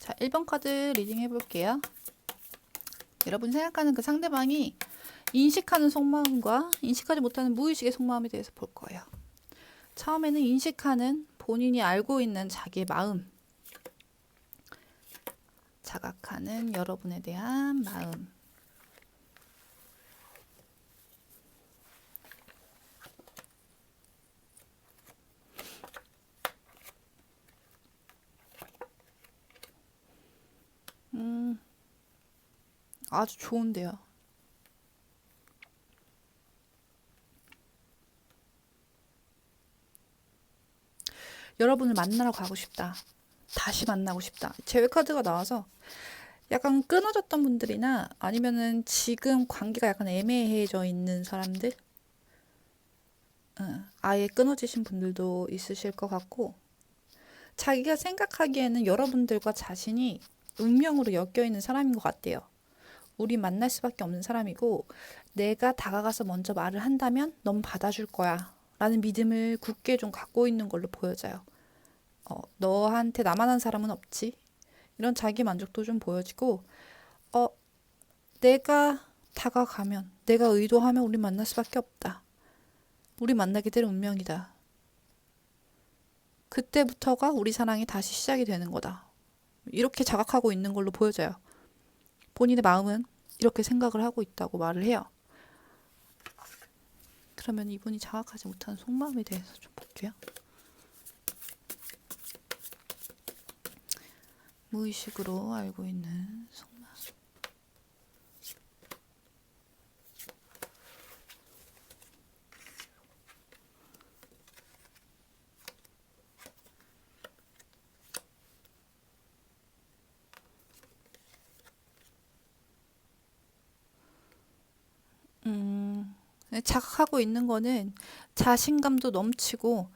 자, 1번 카드 리딩 해볼게요. 여러분 생각하는 그 상대방이 인식하는 속마음과 인식하지 못하는 무의식의 속마음에 대해서 볼 거예요. 처음에는 인식하는 본인이 알고 있는 자기의 마음, 자각하는 여러분에 대한 마음. 아주 좋은데요. 여러분을 만나러 가고 싶다. 다시 만나고 싶다. 제외 카드가 나와서 약간 끊어졌던 분들이나 아니면은 지금 관계가 약간 애매해져 있는 사람들, 아예 끊어지신 분들도 있으실 것 같고, 자기가 생각하기에는 여러분들과 자신이 운명으로 엮여 있는 사람인 것 같대요. 우리 만날 수밖에 없는 사람이고, 내가 다가가서 먼저 말을 한다면 넌 받아줄 거야 라는 믿음을 굳게 좀 갖고 있는 걸로 보여져요. 너한테 나만한 사람은 없지, 이런 자기 만족도 좀 보여지고, 어, 내가 다가가면, 내가 의도하면 우리 만날 수밖에 없다. 우리 만나게 될 운명이다. 그때부터가 우리 사랑이 다시 시작이 되는 거다. 이렇게 자각하고 있는 걸로 보여져요. 본인의 마음은 이렇게 생각을 하고 있다고 말을 해요. 그러면 이분이 자각하지 못하는 속마음에 대해서 좀 볼게요. 무의식으로 알고 있는 속마음. 자각하고 있는 거는 자신감도 넘치고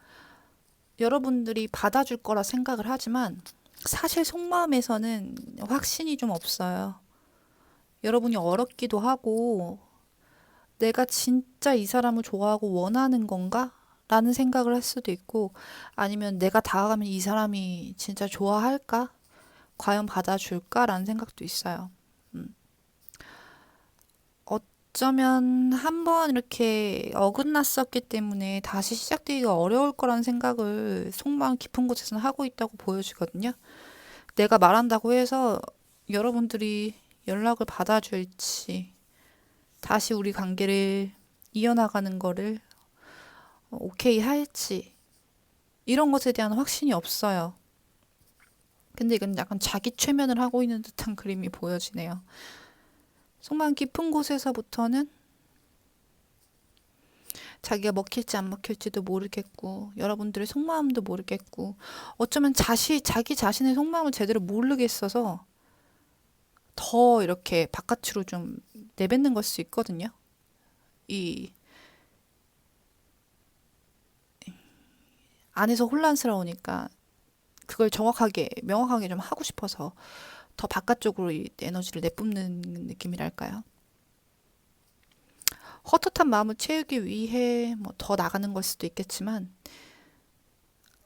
여러분들이 받아줄 거라 생각을 하지만 사실 속마음에서는 확신이 좀 없어요. 여러분이 어렵기도 하고 내가 진짜 이 사람을 좋아하고 원하는 건가? 라는 생각을 할 수도 있고 아니면 내가 다가가면 이 사람이 진짜 좋아할까? 과연 받아줄까? 라는 생각도 있어요. 어쩌면 한번 이렇게 어긋났었기 때문에 다시 시작되기가 어려울 거라는 생각을 속마음 깊은 곳에서는 하고 있다고 보여지거든요. 내가 말한다고 해서 여러분들이 연락을 받아줄지, 다시 우리 관계를 이어나가는 거를 오케이 할지, 이런 것에 대한 확신이 없어요. 근데 이건 약간 자기 최면을 하고 있는 듯한 그림이 보여지네요. 속마음 깊은 곳에서부터는 자기가 먹힐지 안 먹힐지도 모르겠고, 여러분들의 속마음도 모르겠고, 어쩌면 자기 자신의 속마음을 제대로 모르겠어서 더 이렇게 바깥으로 좀 내뱉는 걸 수 있거든요. 이 안에서 혼란스러우니까 그걸 정확하게, 명확하게 좀 하고 싶어서 더 바깥쪽으로 이 에너지를 내뿜는 느낌이랄까요? 헛헛한 마음을 채우기 위해 뭐 더 나가는 걸 수도 있겠지만,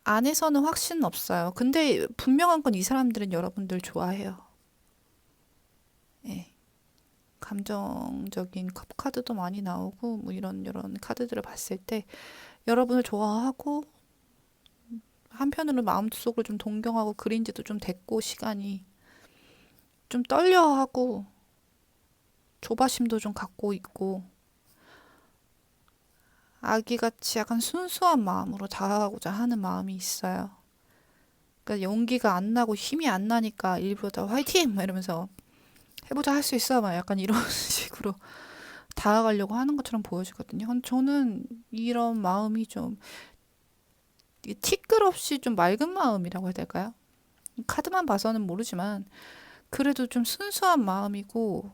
안에서는 확신은 없어요. 근데 분명한 건 이 사람들은 여러분들 좋아해요. 예. 감정적인 카드도 많이 나오고, 뭐 이런 카드들을 봤을 때 여러분을 좋아하고, 한편으로 마음속으로 좀 동경하고 그린 지도 좀 됐고, 시간이 좀 떨려하고, 조바심도 좀 갖고 있고, 아기같이 약간 순수한 마음으로 다가가고자 하는 마음이 있어요. 그러니까 용기가 안 나고 힘이 안 나니까 일부러 다 화이팅! 막 이러면서 해보자, 할 수 있어, 막 약간 이런 식으로 다가가려고 하는 것처럼 보여지거든요. 근데 저는 이런 마음이 좀 티끌없이 좀 맑은 마음이라고 해야 될까요? 카드만 봐서는 모르지만 그래도 좀 순수한 마음이고,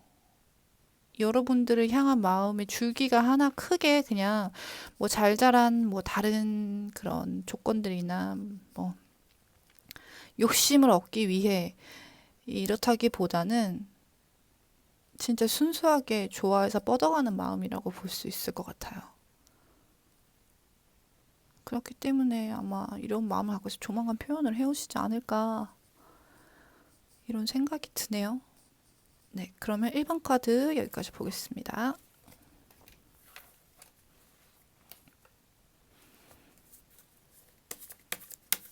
여러분들을 향한 마음의 줄기가 하나 크게 그냥 뭐 잘 자란 뭐 다른 그런 조건들이나 뭐 욕심을 얻기 위해 이렇다기보다는 진짜 순수하게 좋아해서 뻗어가는 마음이라고 볼 수 있을 것 같아요. 그렇기 때문에 아마 이런 마음을 갖고 조만간 표현을 해오시지 않을까 이런 생각이 드네요. 네, 그러면 1번 카드 여기까지 보겠습니다.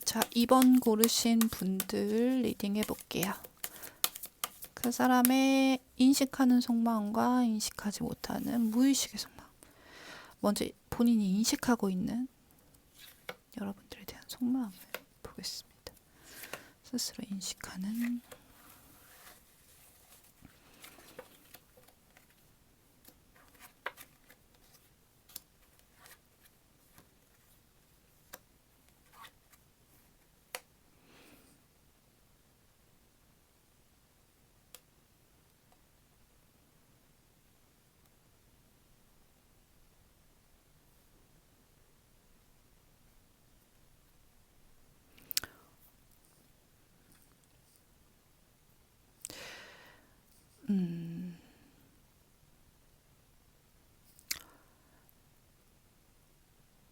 자, 2번 고르신 분들 리딩 해볼게요. 그 사람의 인식하는 속마음과 인식하지 못하는 무의식의 속마음. 먼저 본인이 인식하고 있는 여러분들에 대한 속마음을 보겠습니다. 스스로 인식하는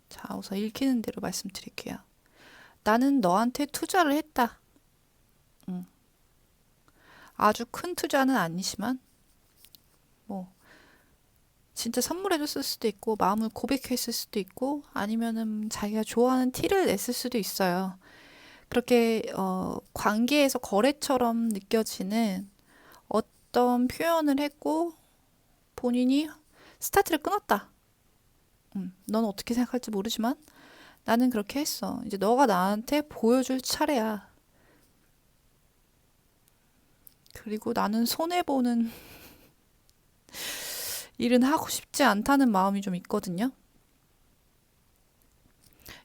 자, 우선 읽히는 대로 말씀드릴게요. 나는 너한테 투자를 했다. 아주 큰 투자는 아니지만 뭐 진짜 선물해줬을 수도 있고 마음을 고백했을 수도 있고 아니면은 자기가 좋아하는 티를 냈을 수도 있어요. 그렇게 관계에서 거래처럼 느껴지는 어떤 표현을 했고 본인이 스타트를 끊었다. 넌 어떻게 생각할지 모르지만 나는 그렇게 했어. 이제 너가 나한테 보여줄 차례야. 그리고 나는 손해보는 일은 하고 싶지 않다는 마음이 좀 있거든요.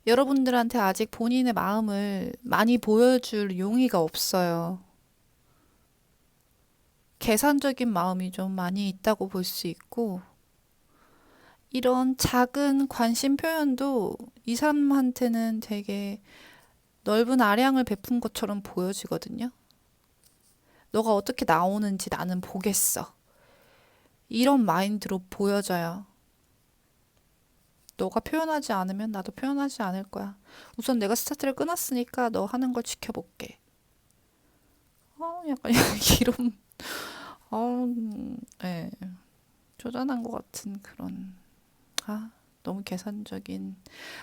여러분들한테 아직 본인의 마음을 많이 보여줄 용의가 없어요. 계산적인 마음이 좀 많이 있다고 볼 수 있고, 이런 작은 관심 표현도 이 사람한테는 되게 넓은 아량을 베푼 것처럼 보여지거든요. 너가 어떻게 나오는지 나는 보겠어. 이런 마인드로 보여져요. 너가 표현하지 않으면 나도 표현하지 않을 거야. 우선 내가 스타트를 끊었으니까 너 하는 걸 지켜볼게. 약간 이런, 예, 쪼잔한 것 같은 그런, 너무 계산적인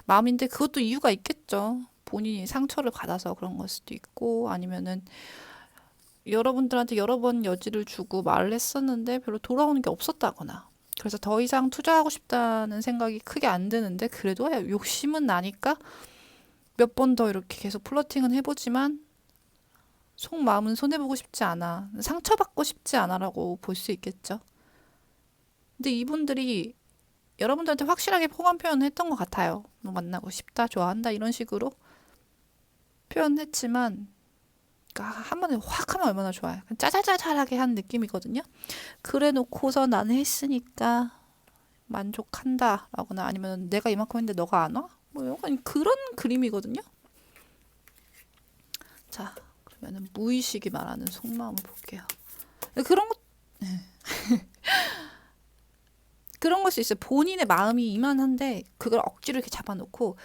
마음인데 그것도 이유가 있겠죠. 본인이 상처를 받아서 그런 걸 수도 있고, 아니면은 여러분들한테 여러 번 여지를 주고 말을 했었는데 별로 돌아오는 게 없었다거나. 그래서 더 이상 투자하고 싶다는 생각이 크게 안 드는데 그래도 욕심은 나니까 몇 번 더 이렇게 계속 플러팅은 해보지만 속마음은 손해보고 싶지 않아. 상처받고 싶지 않아라고 볼 수 있겠죠. 근데 이분들이 여러분들한테 확실하게 호감 표현을 했던 것 같아요. 뭐 만나고 싶다, 좋아한다 이런 식으로 표현했지만 그러니까 한 번에 확 하면 얼마나 좋아요. 짜잘짜잘하게 한 느낌이거든요. 그래 놓고서 나는 했으니까 만족한다 라거나 아니면 내가 이만큼 했는데 너가 안 와? 뭐 약간 그런 그림이거든요. 자, 그러면은 무의식이 말하는 속마음을 볼게요. 그런 것 그런 걸 수 있어요. 본인의 마음이 이만한데 그걸 억지로 이렇게 잡아놓고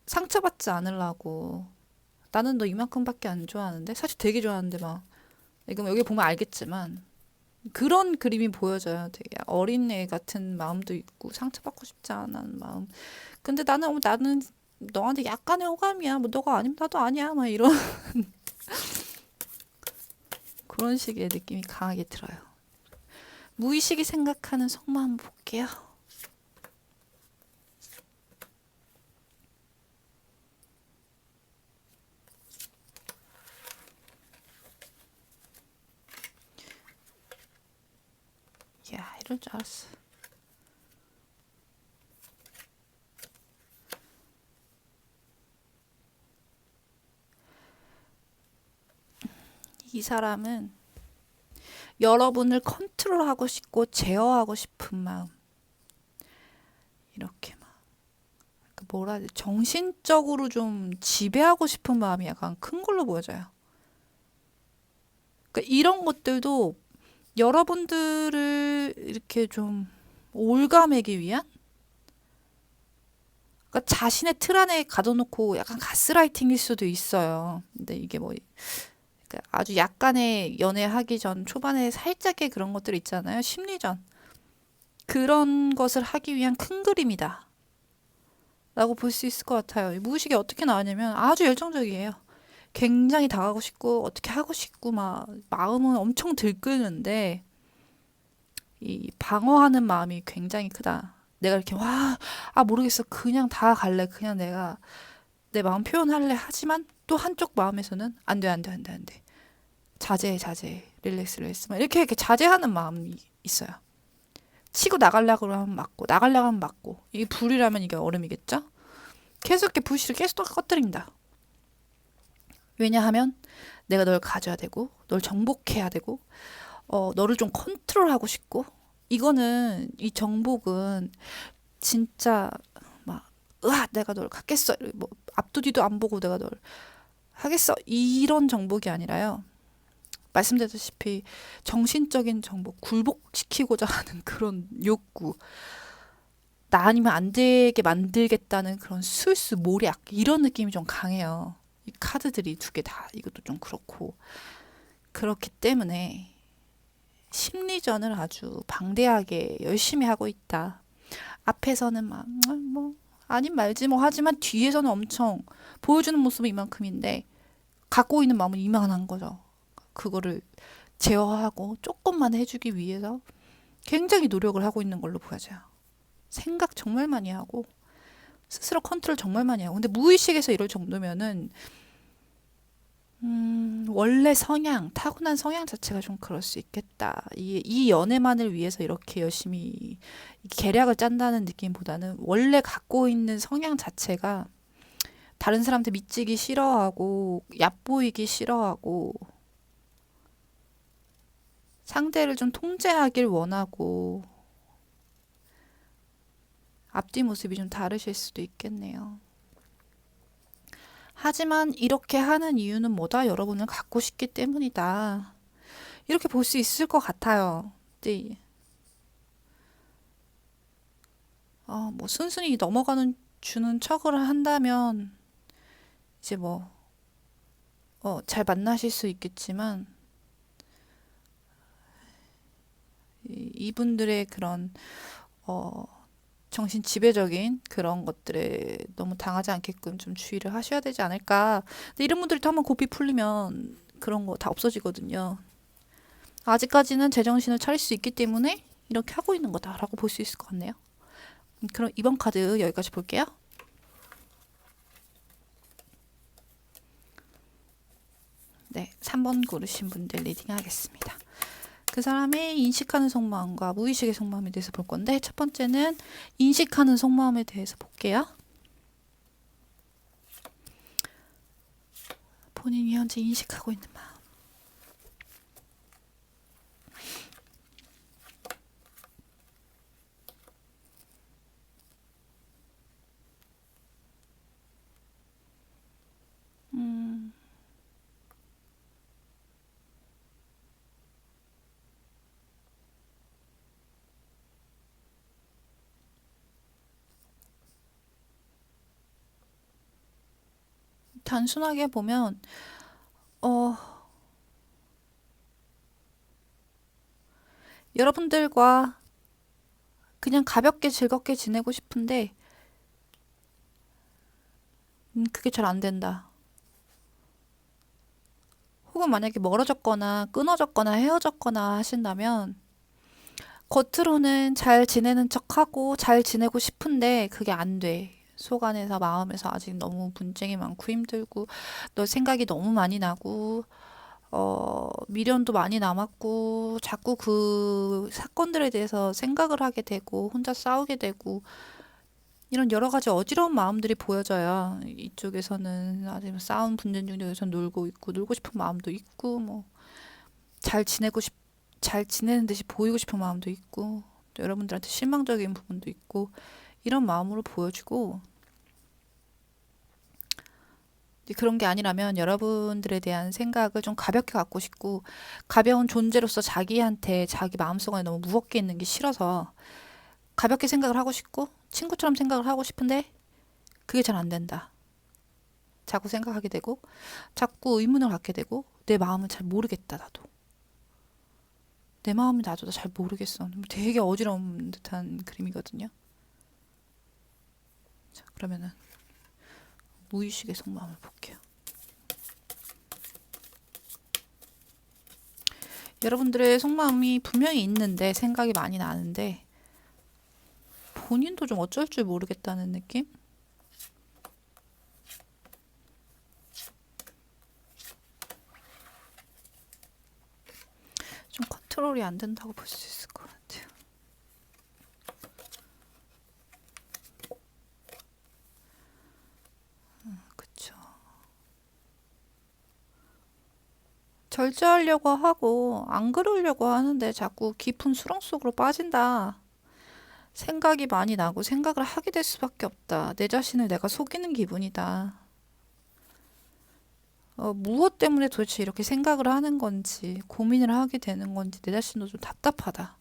상처받지 않으려고 나는 너 이만큼밖에 안 좋아하는데 사실 되게 좋아하는데 막 이거 여기 보면 알겠지만 그런 그림이 보여져요. 되게 어린애 같은 마음도 있고 상처받고 싶지 않은 마음. 근데 나는 너한테 약간의 호감이야. 뭐 너가 아니면 나도 아니야. 막 이런 그런 식의 느낌이 강하게 들어요. 무의식이 생각하는 속마음 볼게요. 야, 이럴 줄 알았어. 이 사람은 여러분을 컨트롤하고 싶고 제어하고 싶은 마음. 이렇게 막 그러니까 뭐라 해야 돼? 정신적으로 좀 지배하고 싶은 마음이 약간 큰 걸로 보여져요. 그러니까 이런 것들도 여러분들을 이렇게 좀 올가매기 위한 그러니까 자신의 틀 안에 가둬놓고 약간 가스라이팅일 수도 있어요. 근데 이게 뭐 그러니까 아주 약간의 연애하기 전 초반에 살짝의 그런 것들 있잖아요. 심리전. 그런 것을 하기 위한 큰 그림이다. 라고 볼 수 있을 것 같아요. 이 무의식이 어떻게 나왔냐면 아주 열정적이에요. 굉장히 다가가고 싶고 어떻게 하고 싶고 막 마음은 엄청 들끓는데 이 방어하는 마음이 굉장히 크다. 내가 이렇게 와, 아 모르겠어. 그냥 다 갈래. 그냥 내가 내 마음 표현할래. 하지만 또 한쪽 마음에서는 안 돼, 안 돼, 안 돼, 안 돼. 자제해, 자제해. 릴렉스, 릴렉스. 막 이렇게 자제하는 마음이 있어요. 치고 나가려고 하면 맞고, 나가려고 하면 맞고. 이게 불이라면 이게 얼음이겠죠? 계속 이렇게 불씨를 계속 꺼뜨린다. 왜냐하면 내가 널 가져야 되고, 널 정복해야 되고, 너를 좀 컨트롤하고 싶고, 이거는, 이 정복은 진짜 막, 으아, 내가 널 갖겠어. 뭐, 앞도 뒤도 안 보고 내가 널 하겠어. 이런 정복이 아니라요. 말씀드렸다시피 정신적인 정복, 굴복시키고자 하는 그런 욕구, 나 아니면 안 되게 만들겠다는 그런 술수, 모략, 이런 느낌이 좀 강해요. 이 카드들이 두 개 다, 이것도 좀 그렇고. 그렇기 때문에 심리전을 아주 방대하게 열심히 하고 있다. 앞에서는 막, 뭐, 아님 말지 뭐 하지만 뒤에서는 엄청 보여주는 모습은 이만큼인데, 갖고 있는 마음은 이만한 거죠. 그거를 제어하고 조금만 해주기 위해서 굉장히 노력을 하고 있는 걸로 보여져요. 생각 정말 많이 하고 스스로 컨트롤 정말 많이 하고. 근데 무의식에서 이럴 정도면은 원래 성향, 타고난 성향 자체가 좀 그럴 수 있겠다. 이 연애만을 위해서 이렇게 열심히 계략을 짠다는 느낌보다는 원래 갖고 있는 성향 자체가 다른 사람한테 미치기 싫어하고 얕보이기 싫어하고 상대를 좀 통제하길 원하고 앞뒤 모습이 좀 다르실 수도 있겠네요. 하지만 이렇게 하는 이유는 뭐다? 여러분을 갖고 싶기 때문이다. 이렇게 볼 수 있을 것 같아요. 근데 뭐 순순히 넘어가는 주는 척을 한다면 이제 뭐 잘 만나실 수 있겠지만 이분들의 그런 어, 정신 지배적인 그런 것들에 너무 당하지 않게끔 좀 주의를 하셔야 되지 않을까. 근데 이런 분들이 또 한번 고삐 풀리면 그런 거 다 없어지거든요. 아직까지는 제정신을 차릴 수 있기 때문에 이렇게 하고 있는 거다라고 볼 수 있을 것 같네요. 그럼 이번 카드 여기까지 볼게요. 네, 3번 고르신 분들 리딩 하겠습니다. 그 사람의 인식하는 속마음과 무의식의 속마음에 대해서 볼 건데 첫 번째는 인식하는 속마음에 대해서 볼게요. 본인이 현재 인식하고 있는 마음. 단순하게 보면 어, 여러분들과 그냥 가볍게 즐겁게 지내고 싶은데 그게 잘 안 된다. 혹은 만약에 멀어졌거나 끊어졌거나 헤어졌거나 하신다면 겉으로는 잘 지내는 척하고 잘 지내고 싶은데 그게 안 돼. 속 안에서 마음에서 아직 너무 분쟁이 많고 힘들고 너 생각이 너무 많이 나고 미련도 많이 남았고 자꾸 그 사건들에 대해서 생각을 하게 되고 혼자 싸우게 되고 이런 여러 가지 어지러운 마음들이 보여져요. 이쪽에서는 아직 싸운 분쟁 중에 여기서 놀고 있고 놀고 싶은 마음도 있고 뭐 잘 지내고 싶 잘 지내는 듯이 보이고 싶은 마음도 있고 또 여러분들한테 실망적인 부분도 있고 이런 마음으로 보여지고 이제 그런 게 아니라면 여러분들에 대한 생각을 좀 가볍게 갖고 싶고 가벼운 존재로서 자기한테 자기 마음속 안에 너무 무겁게 있는 게 싫어서 가볍게 생각을 하고 싶고 친구처럼 생각을 하고 싶은데 그게 잘 안 된다. 자꾸 생각하게 되고 자꾸 의문을 갖게 되고 내 마음을 잘 모르겠다 나도. 내 마음이 나도 잘 모르겠어. 되게 어지러운 듯한 그림이거든요. 자, 그러면은 무의식의 속마음을 볼게요. 여러분들의 속마음이 분명히 있는데 생각이 많이 나는데 본인도 좀 어쩔 줄 모르겠다는 느낌? 좀 컨트롤이 안 된다고 볼 수 있을 것 같아요. 그쵸. 절제하려고 하고 안 그러려고 하는데 자꾸 깊은 수렁 속으로 빠진다. 생각이 많이 나고 생각을 하게 될 수밖에 없다. 내 자신을 내가 속이는 기분이다. 무엇 때문에 도대체 이렇게 생각을 하는 건지, 고민을 하게 되는 건지, 내 자신도 좀 답답하다.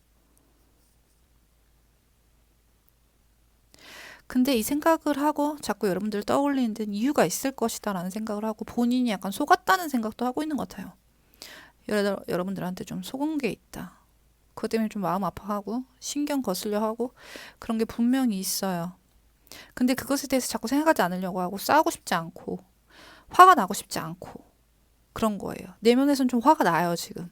근데 이 생각을 하고 자꾸 여러분들 떠올리는 데는 이유가 있을 것이다 라는 생각을 하고 본인이 약간 속았다는 생각도 하고 있는 것 같아요. 여러분들한테 좀 속은 게 있다. 그것 때문에 좀 마음 아파하고 신경 거슬려 하고 그런 게 분명히 있어요. 근데 그것에 대해서 자꾸 생각하지 않으려고 하고 싸우고 싶지 않고 화가 나고 싶지 않고 그런 거예요. 내면에선 좀 화가 나요, 지금.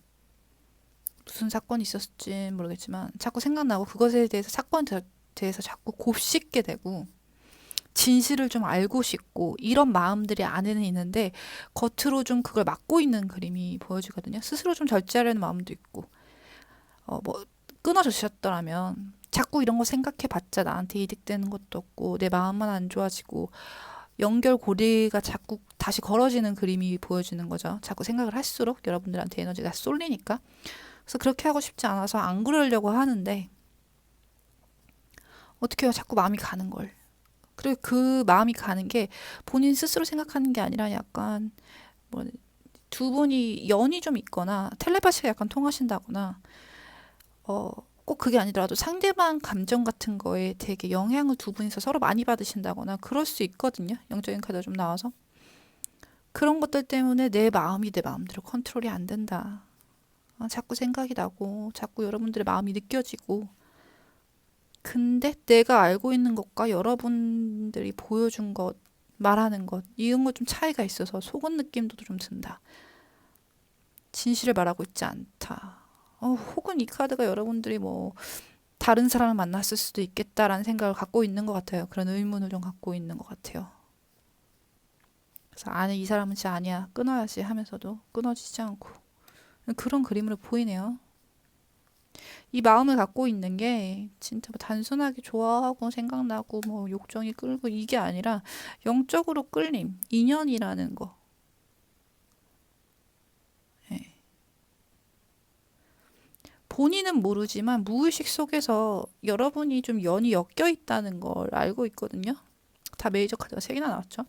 무슨 사건이 있었을지 모르겠지만 자꾸 생각나고 그것에 대해서 사건에 대해서 자꾸 곱씹게 되고 진실을 좀 알고 싶고 이런 마음들이 안에는 있는데 겉으로 좀 그걸 막고 있는 그림이 보여지거든요. 스스로 좀 절제하려는 마음도 있고 뭐 끊어주셨더라면 자꾸 이런 거 생각해봤자 나한테 이득되는 것도 없고 내 마음만 안 좋아지고 연결고리가 자꾸 다시 걸어지는 그림이 보여지는 거죠. 자꾸 생각을 할수록 여러분들한테 에너지가 쏠리니까. 그래서 그렇게 하고 싶지 않아서 안 그러려고 하는데 어떻게 해요? 자꾸 마음이 가는 걸. 그리고 그 마음이 가는 게 본인 스스로 생각하는 게 아니라 약간 뭐 두 분이 연이 좀 있거나 텔레파시가 약간 통하신다거나 꼭 그게 아니더라도 상대방 감정 같은 거에 되게 영향을 두 분이서 서로 많이 받으신다거나 그럴 수 있거든요. 영적인 카드가 좀 나와서. 그런 것들 때문에 내 마음이 내 마음대로 컨트롤이 안 된다. 자꾸 생각이 나고 자꾸 여러분들의 마음이 느껴지고 근데 내가 알고 있는 것과 여러분들이 보여준 것, 말하는 것, 이런 거 좀 차이가 있어서 속은 느낌도 좀 든다. 진실을 말하고 있지 않다. 혹은 이 카드가 여러분들이 뭐 다른 사람을 만났을 수도 있겠다라는 생각을 갖고 있는 것 같아요. 그런 의문을 좀 갖고 있는 것 같아요. 그래서 아니 이 사람은 진짜 아니야 끊어야지 하면서도 끊어지지 않고 그런 그림으로 보이네요. 이 마음을 갖고 있는 게 진짜 뭐 단순하게 좋아하고 생각나고 뭐 욕정이 끌고 이게 아니라 영적으로 끌림, 인연이라는 거. 예. 본인은 모르지만 무의식 속에서 여러분이 좀 연이 엮여 있다는 걸 알고 있거든요. 다 메이저 카드가 3개나 나왔죠.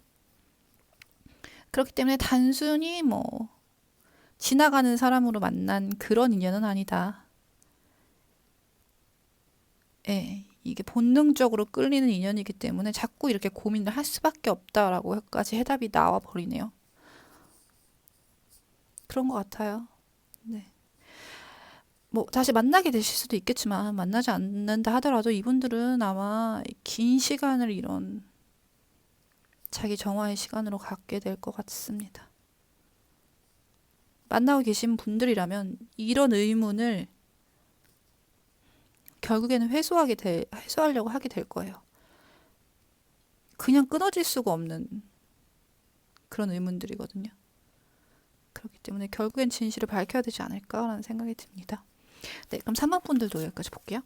그렇기 때문에 단순히 뭐 지나가는 사람으로 만난 그런 인연은 아니다. 예, 이게 본능적으로 끌리는 인연이기 때문에 자꾸 이렇게 고민을 할 수밖에 없다라고까지 해답이 나와 버리네요. 그런 것 같아요. 네. 뭐 다시 만나게 되실 수도 있겠지만 만나지 않는다 하더라도 이분들은 아마 긴 시간을 이런 자기 정화의 시간으로 갖게 될 것 같습니다. 만나고 계신 분들이라면 이런 의문을 결국에는 회수하려고 하게 될 거예요. 그냥 끊어질 수가 없는 그런 의문들이거든요. 그렇기 때문에 결국엔 진실을 밝혀야 되지 않을까라는 생각이 듭니다. 네, 그럼 3번 분들도 여기까지 볼게요.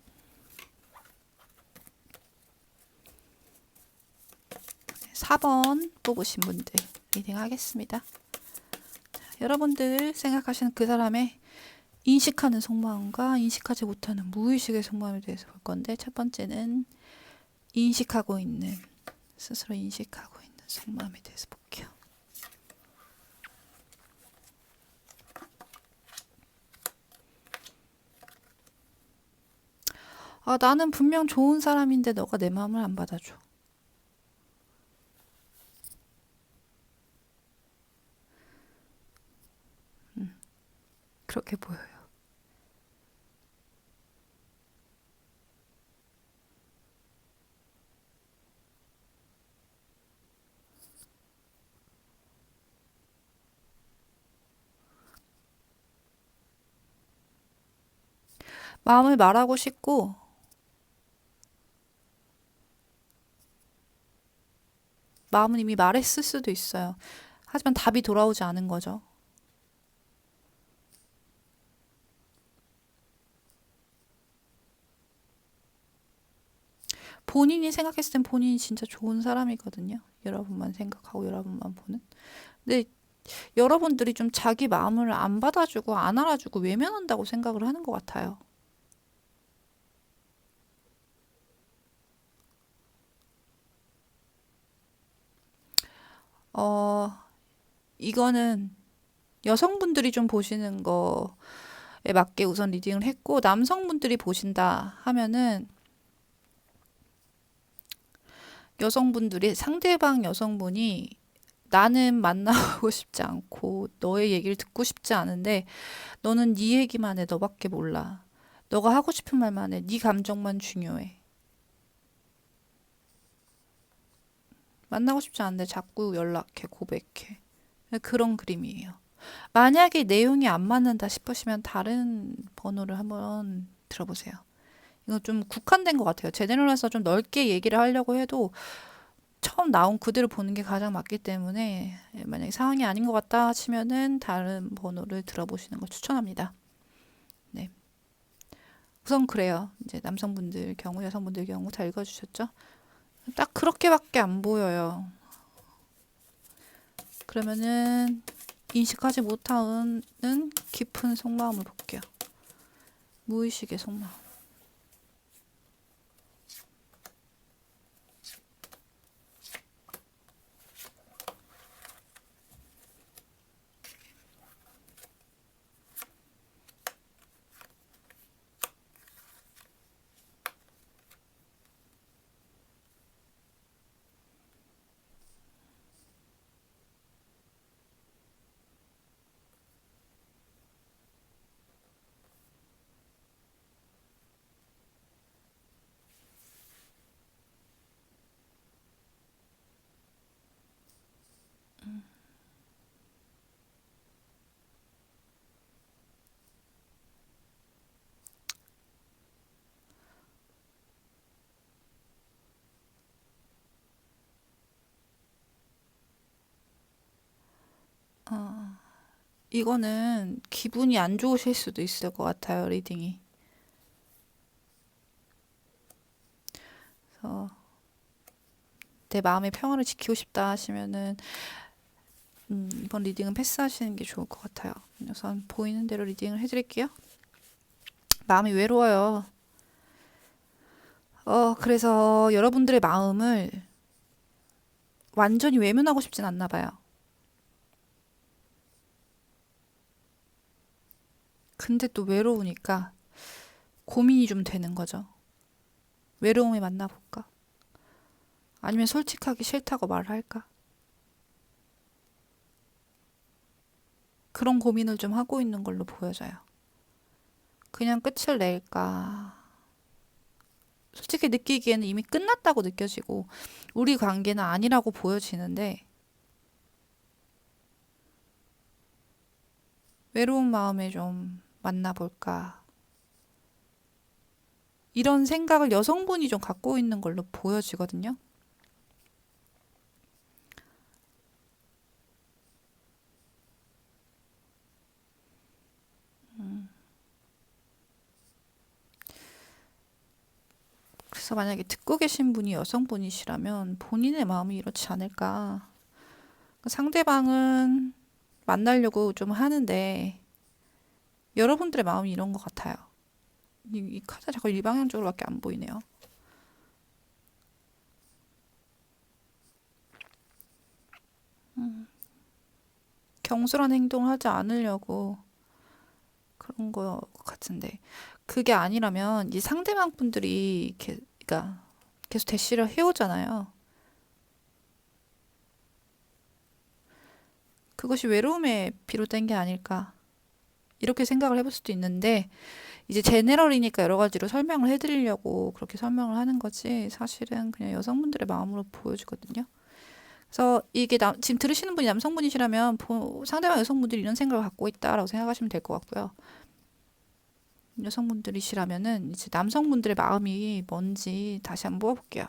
4번 뽑으신 분들 리딩 하겠습니다. 여러분들 생각하시는 그 사람의 인식하는 속마음과 인식하지 못하는 무의식의 속마음에 대해서 볼 건데 첫 번째는 인식하고 있는 스스로 인식하고 있는 속마음에 대해서 볼게요. 나는 분명 좋은 사람인데 너가 내 마음을 안 받아줘. 그렇게 보여요. 마음을 말하고 싶고, 마음은 이미 말했을 수도 있어요. 하지만 답이 돌아오지 않은 거죠. 본인이 생각했을 땐 본인이 진짜 좋은 사람이거든요. 여러분만 생각하고 여러분만 보는. 근데 여러분들이 좀 자기 마음을 안 받아주고 안 알아주고 외면한다고 생각을 하는 것 같아요. 어, 이거는 여성분들이 좀 보시는 거에 맞게 우선 리딩을 했고, 남성분들이 보신다 하면은 여성분들이 상대방 여성분이 나는 만나고 싶지 않고 너의 얘기를 듣고 싶지 않은데 너는 네 얘기만 해. 너밖에 몰라. 너가 하고 싶은 말만 해. 네 감정만 중요해. 만나고 싶지 않은데 자꾸 연락해, 고백해. 그런 그림이에요. 만약에 내용이 안 맞는다 싶으시면 다른 번호를 한번 들어보세요. 이거 좀 국한된 것 같아요. 제대로 해서 좀 넓게 얘기를 하려고 해도 처음 나온 그대로 보는 게 가장 맞기 때문에 만약에 상황이 아닌 것 같다 하시면은 다른 번호를 들어보시는 걸 추천합니다. 네. 우선 그래요. 이제 남성분들 경우, 여성분들 경우 다 읽어주셨죠? 딱 그렇게밖에 안 보여요. 그러면은 인식하지 못하는 깊은 속마음을 볼게요. 무의식의 속마음. 이거는 기분이 안 좋으실 수도 있을 것 같아요, 리딩이. 그래서 내 마음의 평화를 지키고 싶다 하시면은 이번 리딩은 패스하시는 게 좋을 것 같아요. 우선 보이는 대로 리딩을 해드릴게요. 마음이 외로워요. 그래서 여러분들의 마음을 완전히 외면하고 싶진 않나 봐요. 근데 또 외로우니까 고민이 좀 되는 거죠. 외로움에 만나볼까? 아니면 솔직하게 싫다고 말을 할까? 그런 고민을 좀 하고 있는 걸로 보여져요. 그냥 끝을 낼까? 솔직히 느끼기에는 이미 끝났다고 느껴지고, 우리 관계는 아니라고 보여지는데, 외로운 마음에 좀 만나볼까? 이런 생각을 여성분이 좀 갖고 있는 걸로 보여지거든요. 그래서 만약에 듣고 계신 분이 여성분이시라면 본인의 마음이 이렇지 않을까. 상대방은 만나려고 좀 하는데 여러분들의 마음이 이런 것 같아요. 이 카드 자꾸 일방향적으로밖에 안 보이네요. 경솔한 행동을 하지 않으려고 그런 거 같은데 그게 아니라면 이 상대방 분들이 그러니까 계속 대시를 해오잖아요. 그것이 외로움에 비롯된 게 아닐까. 이렇게 생각을 해볼 수도 있는데, 이제 제네럴이니까 여러 가지로 설명을 해드리려고 그렇게 설명을 하는 거지, 사실은 그냥 여성분들의 마음으로 보여주거든요. 그래서 이게 지금 들으시는 분이 남성분이시라면 상대방 여성분들이 이런 생각을 갖고 있다라고 생각하시면 될 것 같고요. 여성분들이시라면은 이제 남성분들의 마음이 뭔지 다시 한번 뽑아볼게요.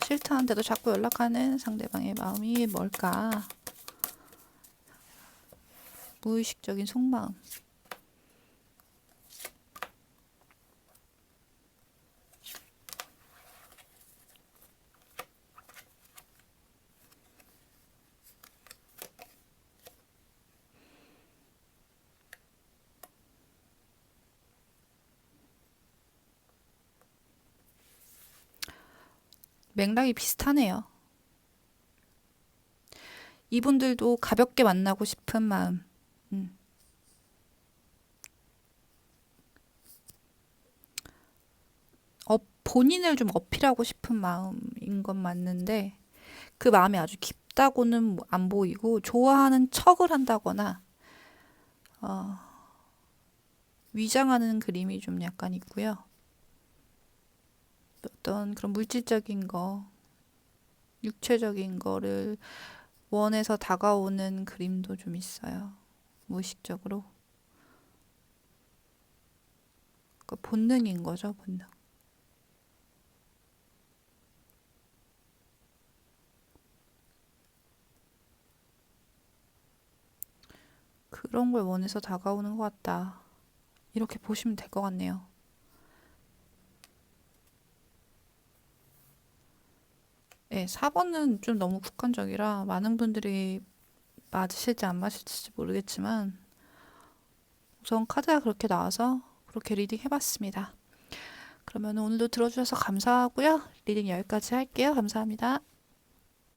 싫다는데도 자꾸 연락하는 상대방의 마음이 뭘까? 무의식적인 속마음. 맥락이 비슷하네요. 이분들도 가볍게 만나고 싶은 마음. 음. 본인을 좀 어필하고 싶은 마음인 건 맞는데, 그 마음이 아주 깊다고는 안 보이고, 좋아하는 척을 한다거나, 어, 위장하는 그림이 좀 약간 있고요. 어떤 그런 물질적인 거, 육체적인 거를 원해서 다가오는 그림도 좀 있어요. 무의식적으로. 그 본능인 거죠, 본능. 그런 걸 원해서 다가오는 것 같다. 이렇게 보시면 될 것 같네요. 네, 4번은 좀 너무 국한적이라 많은 분들이 맞으실지 안 맞으실지 모르겠지만, 우선 카드가 그렇게 나와서 그렇게 리딩 해봤습니다. 그러면 오늘도 들어주셔서 감사하고요. 리딩 여기까지 할게요. 감사합니다.